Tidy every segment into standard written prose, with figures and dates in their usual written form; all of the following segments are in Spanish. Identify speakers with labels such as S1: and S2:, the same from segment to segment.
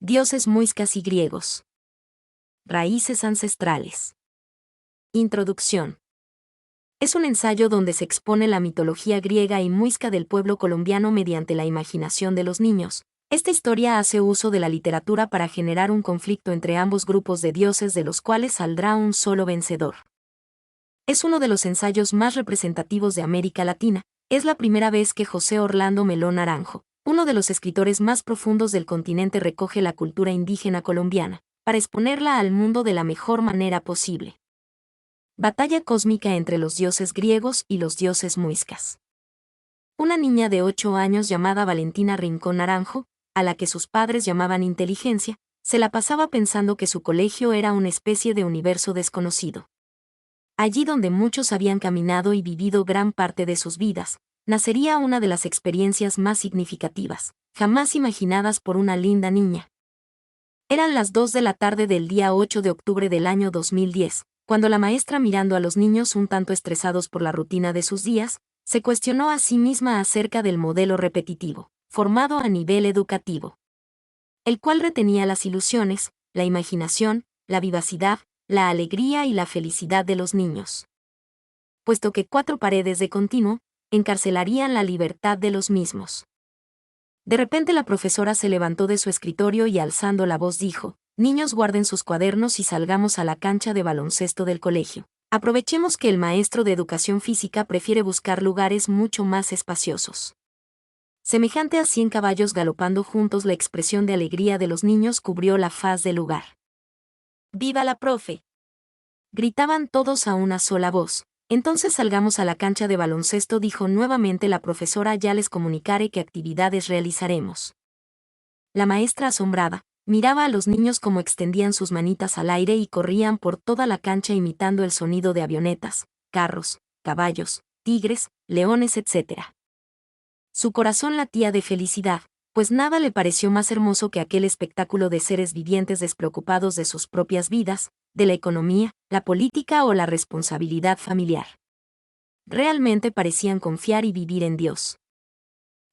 S1: Dioses muiscas y griegos. Raíces ancestrales. Introducción. Es un ensayo donde se expone la mitología griega y muisca del pueblo colombiano mediante la imaginación de los niños. Esta historia hace uso de la literatura para generar un conflicto entre ambos grupos de dioses de los cuales saldrá un solo vencedor. Es uno de los ensayos más representativos de América Latina. Es la primera vez que José Orlando Melón Naranjo, uno de los escritores más profundos del continente, recoge la cultura indígena colombiana, para exponerla al mundo de la mejor manera posible. Batalla cósmica entre los dioses griegos y los dioses muiscas. Una niña de 8 años llamada Valentina Rincón Naranjo, a la que sus padres llamaban Inteligencia, se la pasaba pensando que su colegio era una especie de universo desconocido. Allí donde muchos habían caminado y vivido gran parte de sus vidas, nacería una de las experiencias más significativas, jamás imaginadas por una linda niña. Eran las 2 de la tarde del día 8 de octubre del año 2010, cuando la maestra, mirando a los niños un tanto estresados por la rutina de sus días, se cuestionó a sí misma acerca del modelo repetitivo, formado a nivel educativo, el cual retenía las ilusiones, la imaginación, la vivacidad, la alegría y la felicidad de los niños. Puesto que 4 paredes de continuo encarcelarían la libertad de los mismos. De repente la profesora se levantó de su escritorio y, alzando la voz, dijo: «Niños, guarden sus cuadernos y salgamos a la cancha de baloncesto del colegio. Aprovechemos que el maestro de educación física prefiere buscar lugares mucho más espaciosos». Semejante a 100 caballos galopando juntos, la expresión de alegría de los niños cubrió la faz del lugar. «¡Viva la profe!», gritaban todos a una sola voz. «Entonces salgamos a la cancha de baloncesto», dijo nuevamente la profesora. «Ya les comunicaré qué actividades realizaremos». La maestra, asombrada, miraba a los niños como extendían sus manitas al aire y corrían por toda la cancha imitando el sonido de avionetas, carros, caballos, tigres, leones, etc. Su corazón latía de felicidad, pues nada le pareció más hermoso que aquel espectáculo de seres vivientes despreocupados de sus propias vidas, de la economía, la política o la responsabilidad familiar. Realmente parecían confiar y vivir en Dios.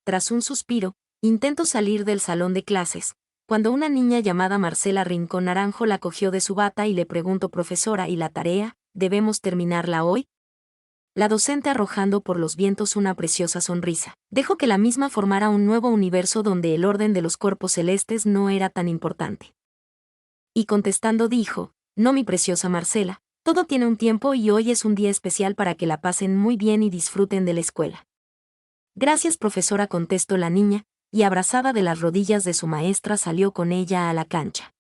S1: Tras un suspiro, intentó salir del salón de clases, cuando una niña llamada Marcela Rincón Naranjo la cogió de su bata y le preguntó: «Profesora, ¿y la tarea? ¿Debemos terminarla hoy?». La docente, arrojando por los vientos una preciosa sonrisa, dejó que la misma formara un nuevo universo donde el orden de los cuerpos celestes no era tan importante. Y contestando dijo: «No, mi preciosa Marcela, todo tiene un tiempo y hoy es un día especial para que la pasen muy bien y disfruten de la escuela». «Gracias, profesora», contestó la niña, y abrazada de las rodillas de su maestra salió con ella a la cancha.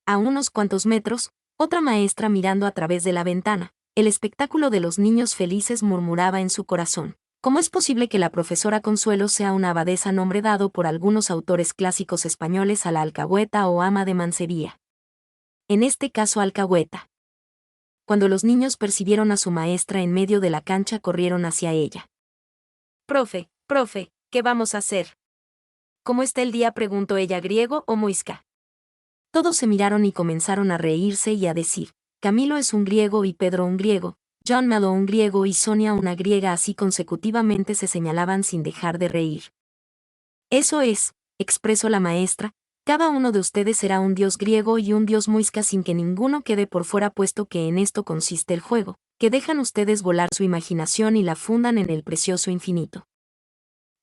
S1: A unos cuantos metros, otra maestra, mirando a través de la ventana el espectáculo de los niños felices, murmuraba en su corazón: «¿Cómo es posible que la profesora Consuelo sea una abadesa, nombre dado por algunos autores clásicos españoles a la alcahueta o ama de mancebía? En este caso, alcahueta». Cuando los niños percibieron a su maestra en medio de la cancha, corrieron hacia ella. «Profe, ¿qué vamos a hacer?». «¿Cómo está el día?», preguntó ella. «¿Griego o muisca?». Todos se miraron y comenzaron a reírse y a decir: «Camilo es un griego y Pedro un griego, John Mello un griego y Sonia una griega». Así consecutivamente se señalaban sin dejar de reír. «Eso es», expresó la maestra, «cada uno de ustedes será un dios griego y un dios muisca sin que ninguno quede por fuera, puesto que en esto consiste el juego, que dejan ustedes volar su imaginación y la fundan en el precioso infinito».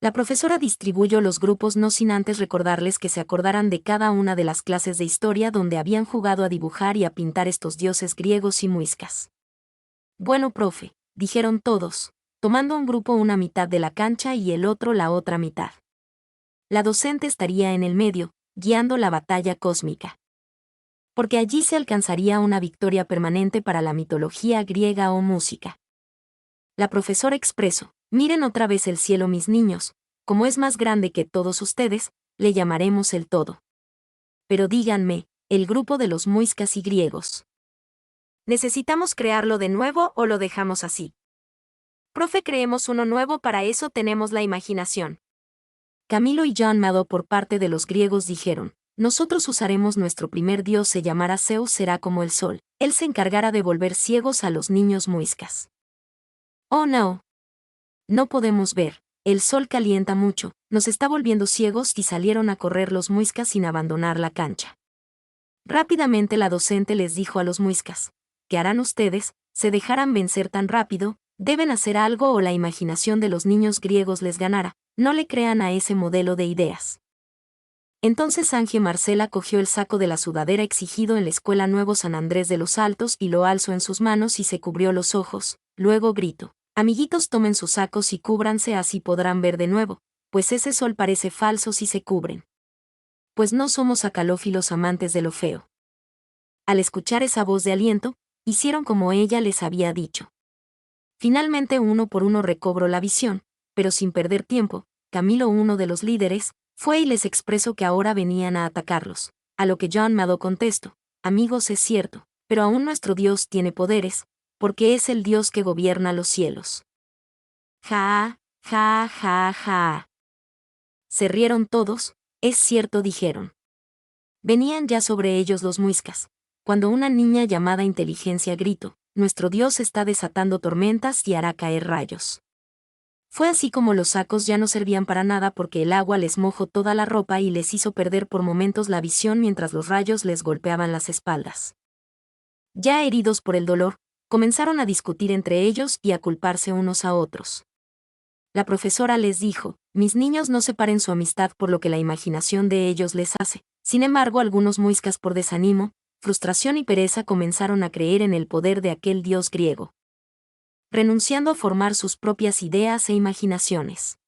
S1: La profesora distribuyó los grupos, no sin antes recordarles que se acordaran de cada una de las clases de historia donde habían jugado a dibujar y a pintar estos dioses griegos y muiscas. «Bueno, profe», dijeron todos, tomando un grupo una mitad de la cancha y el otro la otra mitad. La docente estaría en el medio, guiando la batalla cósmica. Porque allí se alcanzaría una victoria permanente para la mitología griega o música. La profesora expresó: «Miren otra vez el cielo, mis niños, como es más grande que todos ustedes, le llamaremos el todo. Pero díganme, el grupo de los muiscas y griegos, ¿necesitamos crearlo de nuevo o lo dejamos así?». «Profe, creemos uno nuevo, para eso tenemos la imaginación». Camilo y John Mello, por parte de los griegos, dijeron: «Nosotros usaremos nuestro primer dios, se llamará Zeus, será como el sol, él se encargará de volver ciegos a los niños muiscas». «Oh no. No podemos ver», el sol calienta mucho, nos está volviendo ciegos, y salieron a correr los muiscas sin abandonar la cancha. Rápidamente la docente les dijo a los muiscas: ¿qué harán ustedes? ¿Se dejarán vencer tan rápido? Deben hacer algo o la imaginación de los niños griegos les ganará. No le crean a ese modelo de ideas. Entonces Ángel Marcela cogió el saco de la sudadera exigido en la escuela Nuevo San Andrés de los Altos y lo alzó en sus manos y se cubrió los ojos. Luego gritó: amiguitos, tomen sus sacos y cúbranse, así podrán ver de nuevo, pues ese sol parece falso si se cubren. Pues no somos acalófilos amantes de lo feo. Al escuchar esa voz de aliento, hicieron como ella les había dicho. Finalmente uno por uno recobró la visión, pero sin perder tiempo, Camilo, uno de los líderes, fue y les expresó que ahora venían a atacarlos, a lo que John Mado contestó: amigos, es cierto, pero aún nuestro Dios tiene poderes, porque es el Dios que gobierna los cielos. Ja, ja, ja, ja. Se rieron todos. Es cierto, dijeron. Venían ya sobre ellos los muiscas, cuando una niña llamada Inteligencia gritó: nuestro Dios está desatando tormentas y hará caer rayos. Fue así como los sacos ya no servían para nada, porque el agua les mojó toda la ropa y les hizo perder por momentos la visión mientras los rayos les golpeaban las espaldas. Ya heridos por el dolor, comenzaron a discutir entre ellos y a culparse unos a otros. La profesora les dijo: mis niños, no separen su amistad por lo que la imaginación de ellos les hace. Sin embargo, algunos muiscas, por desanimo, frustración y pereza, comenzaron a creer en el poder de aquel dios griego, renunciando a formar sus propias ideas e imaginaciones.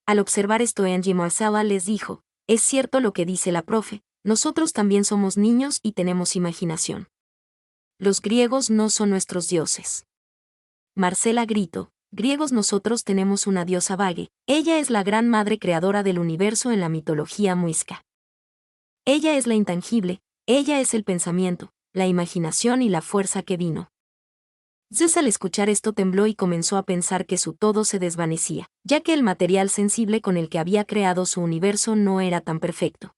S1: Al observar esto, Ángel Marcela les dijo: es cierto lo que dice la profe, nosotros también somos niños y tenemos imaginación. Los griegos no son nuestros dioses. Marcela gritó: griegos, nosotros tenemos una diosa Vage, ella es la gran madre creadora del universo en la mitología muisca. Ella es la intangible, ella es el pensamiento, la imaginación y la fuerza que vino. Zeus, al escuchar esto, tembló y comenzó a pensar que su todo se desvanecía, ya que el material sensible con el que había creado su universo no era tan perfecto.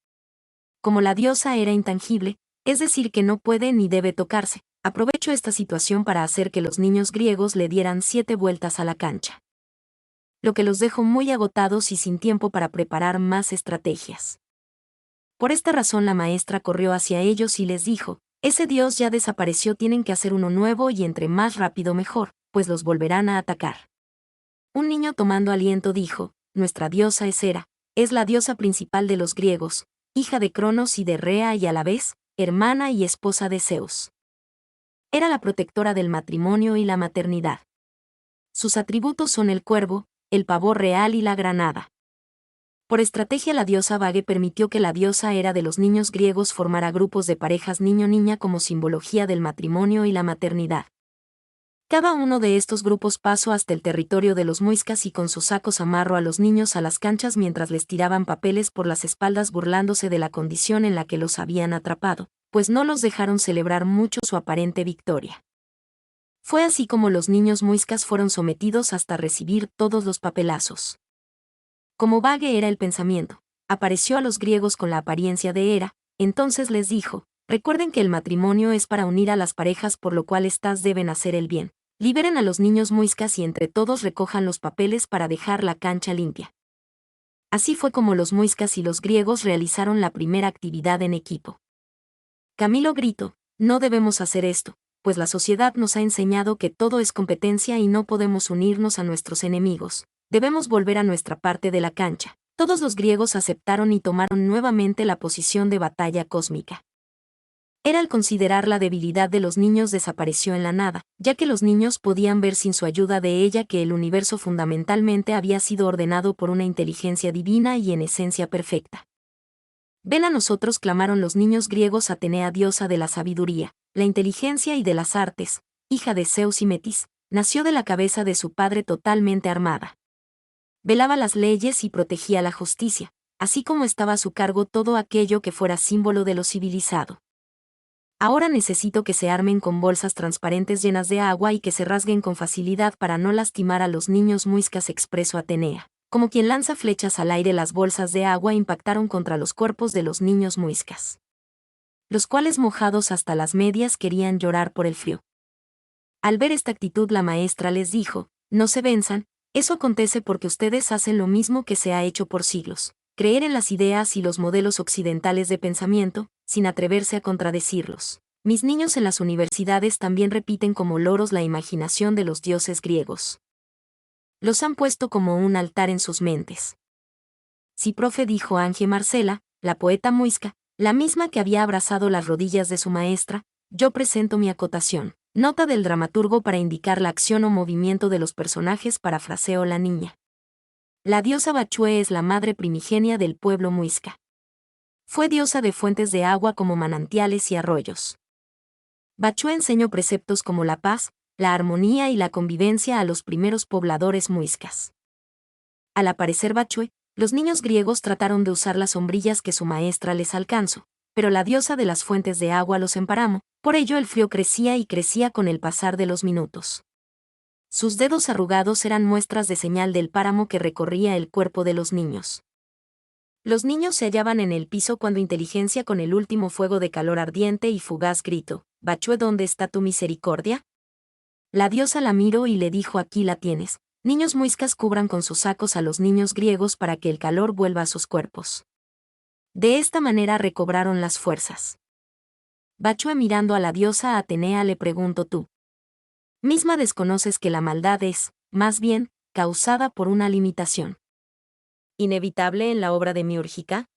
S1: Como la diosa era intangible, es decir, que no puede ni debe tocarse, aprovechó esta situación para hacer que los niños griegos le dieran 7 vueltas a la cancha, lo que los dejó muy agotados y sin tiempo para preparar más estrategias. Por esta razón la maestra corrió hacia ellos y les dijo: ese dios ya desapareció, tienen que hacer uno nuevo y entre más rápido mejor, pues los volverán a atacar. Un niño, tomando aliento, dijo: nuestra diosa es Hera, es la diosa principal de los griegos, hija de Cronos y de Rea y a la vez, hermana y esposa de Zeus. Era la protectora del matrimonio y la maternidad. Sus atributos son el cuervo, el pavor real y la granada. Por estrategia, la diosa Vage permitió que la diosa Hera de los niños griegos formara grupos de parejas niño-niña como simbología del matrimonio y la maternidad. Cada uno de estos grupos pasó hasta el territorio de los muiscas y con sus sacos amarró a los niños a las canchas mientras les tiraban papeles por las espaldas, burlándose de la condición en la que los habían atrapado, pues no los dejaron celebrar mucho su aparente victoria. Fue así como los niños muiscas fueron sometidos hasta recibir todos los papelazos. Como Vage era el pensamiento, apareció a los griegos con la apariencia de Hera, entonces les dijo: recuerden que el matrimonio es para unir a las parejas, por lo cual éstas deben hacer el bien. Liberen a los niños muiscas y entre todos recojan los papeles para dejar la cancha limpia. Así fue como los muiscas y los griegos realizaron la primera actividad en equipo. Camilo gritó: no debemos hacer esto, pues la sociedad nos ha enseñado que todo es competencia y no podemos unirnos a nuestros enemigos. Debemos volver a nuestra parte de la cancha. Todos los griegos aceptaron y tomaron nuevamente la posición de batalla cósmica. Era al considerar la debilidad de los niños desapareció en la nada, ya que los niños podían ver sin su ayuda de ella que el universo fundamentalmente había sido ordenado por una inteligencia divina y en esencia perfecta. Ven a nosotros, clamaron los niños griegos. Atenea, diosa de la sabiduría, la inteligencia y de las artes, hija de Zeus y Metis, nació de la cabeza de su padre totalmente armada. Velaba las leyes y protegía la justicia, así como estaba a su cargo todo aquello que fuera símbolo de lo civilizado. Ahora necesito que se armen con bolsas transparentes llenas de agua y que se rasguen con facilidad para no lastimar a los niños muiscas, expresó Atenea. Como quien lanza flechas al aire, las bolsas de agua impactaron contra los cuerpos de los niños muiscas, los cuales, mojados hasta las medias, querían llorar por el frío. Al ver esta actitud, la maestra les dijo: no se venzan, Eso acontece porque ustedes hacen lo mismo que se ha hecho por siglos, creer en las ideas y los modelos occidentales de pensamiento, sin atreverse a contradecirlos. Mis niños en las universidades también repiten como loros la imaginación de los dioses griegos. Los han puesto como un altar en sus mentes. Sí, profe, dijo Ángel Marcela, la poeta muisca, la misma que había abrazado las rodillas de su maestra. Yo presento mi acotación. Nota del dramaturgo para indicar la acción o movimiento de los personajes. Parafraseo la niña. La diosa Bachue es la madre primigenia del pueblo muisca. Fue diosa de fuentes de agua como manantiales y arroyos. Bachue enseñó preceptos como la paz, la armonía y la convivencia a los primeros pobladores muiscas. Al aparecer Bachue, los niños griegos trataron de usar las sombrillas que su maestra les alcanzó, pero la diosa de las fuentes de agua los emparamó, por ello el frío crecía y crecía con el pasar de los minutos. Sus dedos arrugados eran muestras de señal del páramo que recorría el cuerpo de los niños. Los niños se hallaban en el piso cuando Inteligencia, con el último fuego de calor ardiente y fugaz, gritó: «Bachue, ¿dónde está tu misericordia?». La diosa la miró y le dijo: «Aquí la tienes. Niños muiscas, cubran con sus sacos a los niños griegos para que el calor vuelva a sus cuerpos». De esta manera recobraron las fuerzas. Bachue, mirando a la diosa Atenea, le preguntó: «¿Tú misma desconoces que la maldad es, más bien, causada por una limitación inevitable en la obra demiúrgica?».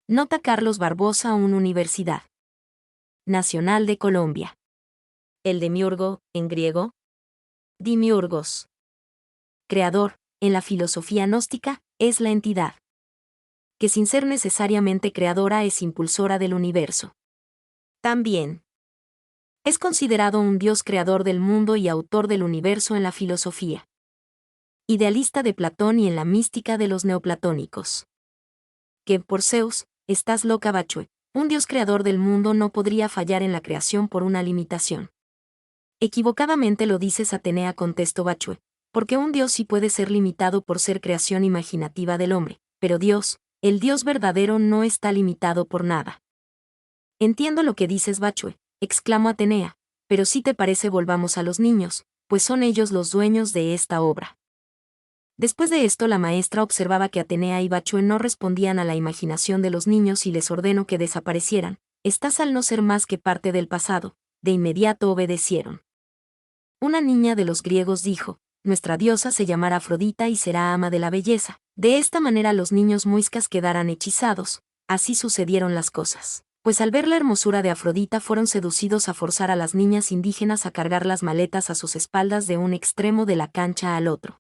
S1: Nota Carlos Barbosa, Universidad Nacional de Colombia. El demiurgo, en griego, dimiurgos. Creador, en la filosofía gnóstica, es la entidad que, sin ser necesariamente creadora, es impulsora del universo. También es considerado un dios creador del mundo y autor del universo en la filosofía idealista de Platón y en la mística de los neoplatónicos. Que, por Zeus, estás loca, Bachue, un dios creador del mundo no podría fallar en la creación por una limitación. Equivocadamente lo dices, Atenea, contestó Bachue, porque un dios sí puede ser limitado por ser creación imaginativa del hombre, pero Dios, el Dios verdadero, no está limitado por nada. Entiendo lo que dices, Bachue, exclamó Atenea, pero si te parece volvamos a los niños, pues son ellos los dueños de esta obra. Después de esto, la maestra observaba que Atenea y Bachue no respondían a la imaginación de los niños y les ordenó que desaparecieran. Estas, al no ser más que parte del pasado, de inmediato obedecieron. Una niña de los griegos dijo: «Nuestra diosa se llamará Afrodita y será ama de la belleza». De esta manera los niños muiscas quedarán hechizados. Así sucedieron las cosas, pues al ver la hermosura de Afrodita fueron seducidos a forzar a las niñas indígenas a cargar las maletas a sus espaldas de un extremo de la cancha al otro.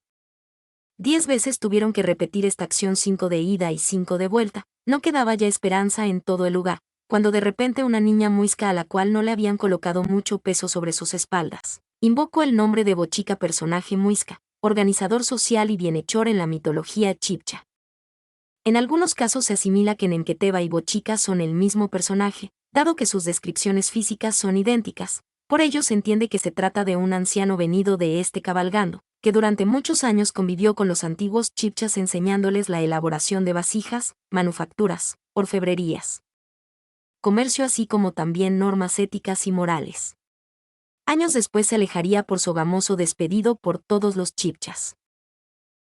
S1: 10 veces tuvieron que repetir esta acción, 5 de ida y 5 de vuelta. No quedaba ya esperanza en todo el lugar, cuando de repente una niña muisca, a la cual no le habían colocado mucho peso sobre sus espaldas, invocó el nombre de Bochica, personaje muisca, organizador social y bienhechor en la mitología chibcha. En algunos casos se asimila que Nenqueteba y Bochica son el mismo personaje, dado que sus descripciones físicas son idénticas. Por ello se entiende que se trata de un anciano venido de este cabalgando, que durante muchos años convivió con los antiguos chibchas enseñándoles la elaboración de vasijas, manufacturas, orfebrerías, comercio, así como también normas éticas y morales. Años después se alejaría por sogamoso, despedido por todos los chibchas.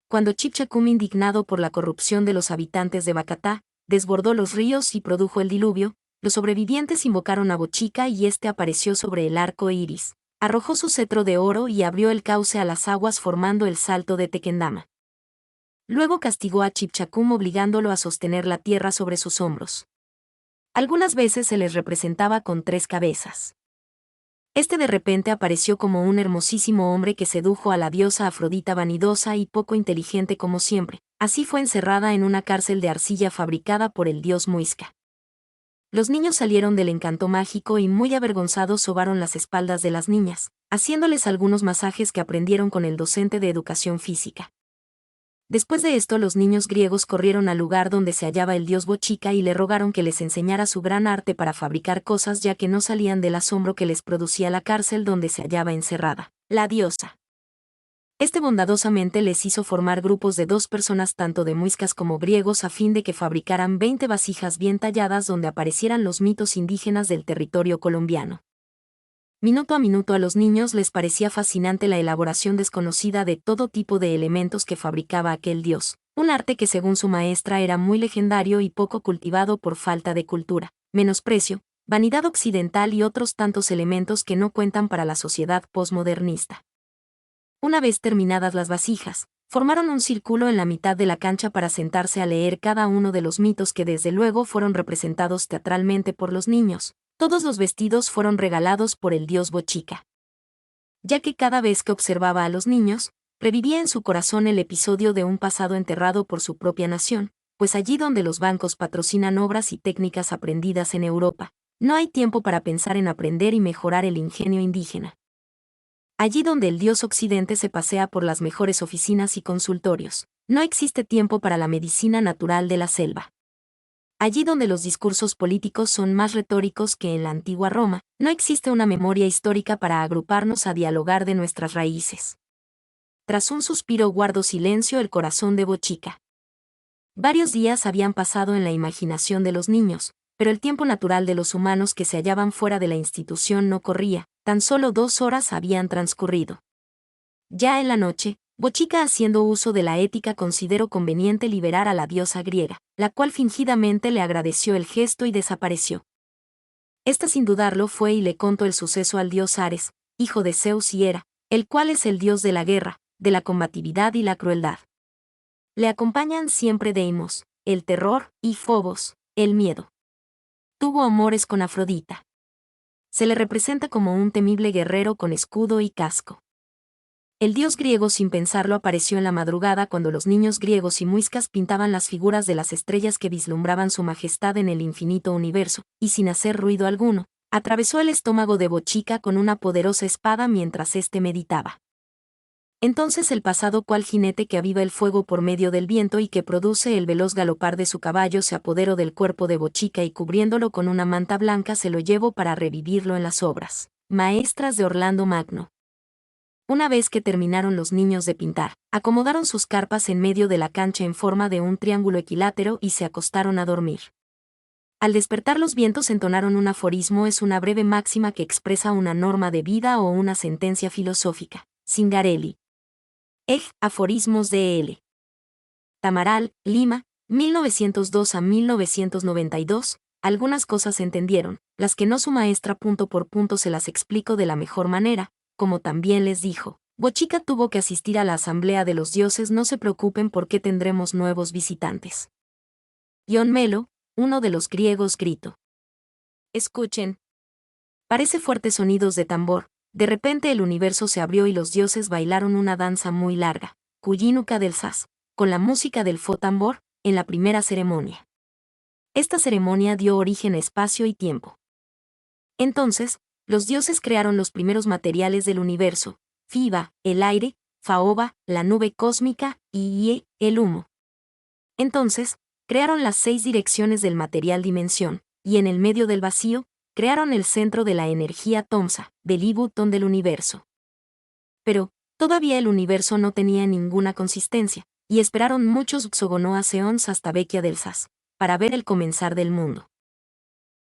S1: Cuando Chibchacum, indignado por la corrupción de los habitantes de Bacatá, desbordó los ríos y produjo el diluvio, los sobrevivientes invocaron a Bochica y éste apareció sobre el arco iris, arrojó su cetro de oro y abrió el cauce a las aguas, formando el salto de Tequendama. Luego castigó a Chibchacum obligándolo a sostener la tierra sobre sus hombros. Algunas veces se les representaba con 3 cabezas. Este de repente apareció como un hermosísimo hombre que sedujo a la diosa Afrodita, vanidosa y poco inteligente como siempre. Así fue encerrada en una cárcel de arcilla fabricada por el dios Muisca. Los niños salieron del encanto mágico y, muy avergonzados, sobaron las espaldas de las niñas, haciéndoles algunos masajes que aprendieron con el docente de educación física. Después de esto, los niños griegos corrieron al lugar donde se hallaba el dios Bochica y le rogaron que les enseñara su gran arte para fabricar cosas, ya que no salían del asombro que les producía la cárcel donde se hallaba encerrada la diosa. Este bondadosamente les hizo formar grupos de 2 personas, tanto de muiscas como griegos, a fin de que fabricaran 20 vasijas bien talladas donde aparecieran los mitos indígenas del territorio colombiano. Minuto a minuto a los niños les parecía fascinante la elaboración desconocida de todo tipo de elementos que fabricaba aquel dios, un arte que según su maestra era muy legendario y poco cultivado por falta de cultura, menosprecio, vanidad occidental y otros tantos elementos que no cuentan para la sociedad posmodernista. Una vez terminadas las vasijas, formaron un círculo en la mitad de la cancha para sentarse a leer cada uno de los mitos que desde luego fueron representados teatralmente por los niños. Todos los vestidos fueron regalados por el dios Bochica. Ya que cada vez que observaba a los niños, revivía en su corazón el episodio de un pasado enterrado por su propia nación, pues allí donde los bancos patrocinan obras y técnicas aprendidas en Europa, no hay tiempo para pensar en aprender y mejorar el ingenio indígena. Allí donde el dios occidente se pasea por las mejores oficinas y consultorios, no existe tiempo para la medicina natural de la selva. Allí donde los discursos políticos son más retóricos que en la antigua Roma, no existe una memoria histórica para agruparnos a dialogar de nuestras raíces. Tras un suspiro guardó silencio el corazón de Bochica. Varios días habían pasado en la imaginación de los niños, pero el tiempo natural de los humanos que se hallaban fuera de la institución no corría, tan solo 2 horas habían transcurrido. Ya en la noche, Bochica, haciendo uso de la ética, consideró conveniente liberar a la diosa griega, la cual fingidamente le agradeció el gesto y desapareció. Esta sin dudarlo fue y le contó el suceso al dios Ares, hijo de Zeus y Hera, el cual es el dios de la guerra, de la combatividad y la crueldad. Le acompañan siempre Deimos, el terror, y Fobos, el miedo. Tuvo amores con Afrodita. Se le representa como un temible guerrero con escudo y casco. El dios griego sin pensarlo apareció en la madrugada cuando los niños griegos y muiscas pintaban las figuras de las estrellas que vislumbraban su majestad en el infinito universo, y sin hacer ruido alguno, atravesó el estómago de Bochica con una poderosa espada mientras éste meditaba. Entonces el pasado cual jinete que aviva el fuego por medio del viento y que produce el veloz galopar de su caballo se apoderó del cuerpo de Bochica y cubriéndolo con una manta blanca se lo llevó para revivirlo en las obras maestras de Orlando Magno. Una vez que terminaron los niños de pintar, acomodaron sus carpas en medio de la cancha en forma de un triángulo equilátero y se acostaron a dormir. Al despertar los vientos entonaron un aforismo, es una breve máxima que expresa una norma de vida o una sentencia filosófica. Zingarelli. Aforismos de L. Tamaral, Lima, 1902 a 1992. Algunas cosas entendieron, las que no su maestra punto por punto se las explico de la mejor manera. Como también les dijo, Bochica tuvo que asistir a la asamblea de los dioses, no se preocupen porque tendremos nuevos visitantes. Ion Melo, uno de los griegos, gritó. Escuchen. Parece fuertes sonidos de tambor, de repente el universo se abrió y los dioses bailaron una danza muy larga, Cuyínuca del Sas, con la música del fo-tambor, en la primera ceremonia. Esta ceremonia dio origen a espacio y tiempo. Entonces, los dioses crearon los primeros materiales del universo, Fiba, el aire, Faoba, la nube cósmica, y Ie, el humo. Entonces, crearon las 6 direcciones del material dimensión, y en el medio del vacío, crearon el centro de la energía Tomsa, Belibutón del universo. Pero, todavía el universo no tenía ninguna consistencia, y esperaron muchos Xogonoaseons hasta Bequia del Sas, para ver el comenzar del mundo.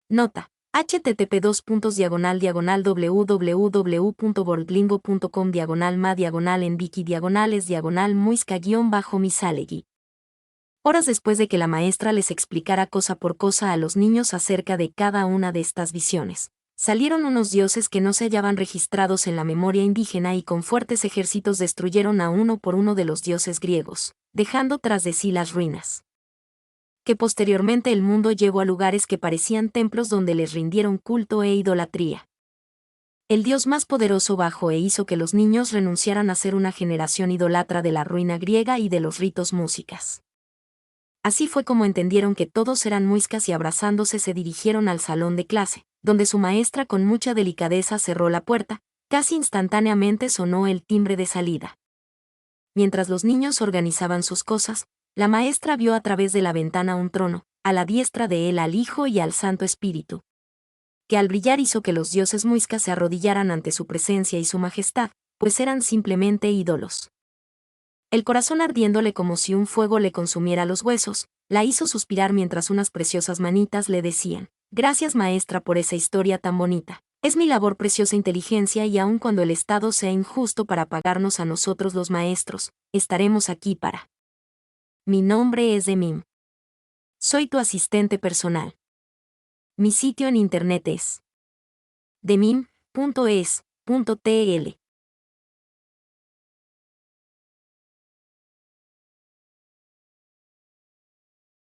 S1: Nota. http://www.worldlingo.com/ma/en wiki/muisca-misalegui. Horas después de que la maestra les explicara cosa por cosa a los niños acerca de cada una de estas visiones, salieron unos dioses que no se hallaban registrados en la memoria indígena y con fuertes ejércitos destruyeron a uno por uno de los dioses griegos, dejando tras de sí las ruinas. Que posteriormente el mundo llevó a lugares que parecían templos donde les rindieron culto e idolatría. El dios más poderoso bajó e hizo que los niños renunciaran a ser una generación idólatra de la ruina griega y de los ritos músicas. Así fue como entendieron que todos eran muiscas y abrazándose se dirigieron al salón de clase, donde su maestra con mucha delicadeza cerró la puerta, casi instantáneamente sonó el timbre de salida. Mientras los niños organizaban sus cosas, la maestra vio a través de la ventana un trono, a la diestra de él al Hijo y al Santo Espíritu, que al brillar hizo que los dioses muiscas se arrodillaran ante su presencia y su majestad, pues eran simplemente ídolos. El corazón ardiéndole como si un fuego le consumiera los huesos, la hizo suspirar mientras unas preciosas manitas le decían, gracias maestra por esa historia tan bonita. Es mi labor preciosa inteligencia y aun cuando el Estado sea injusto para pagarnos a nosotros los maestros, estaremos aquí para. Mi nombre es Demim. Soy tu asistente personal. Mi sitio en internet es demim.es.tl.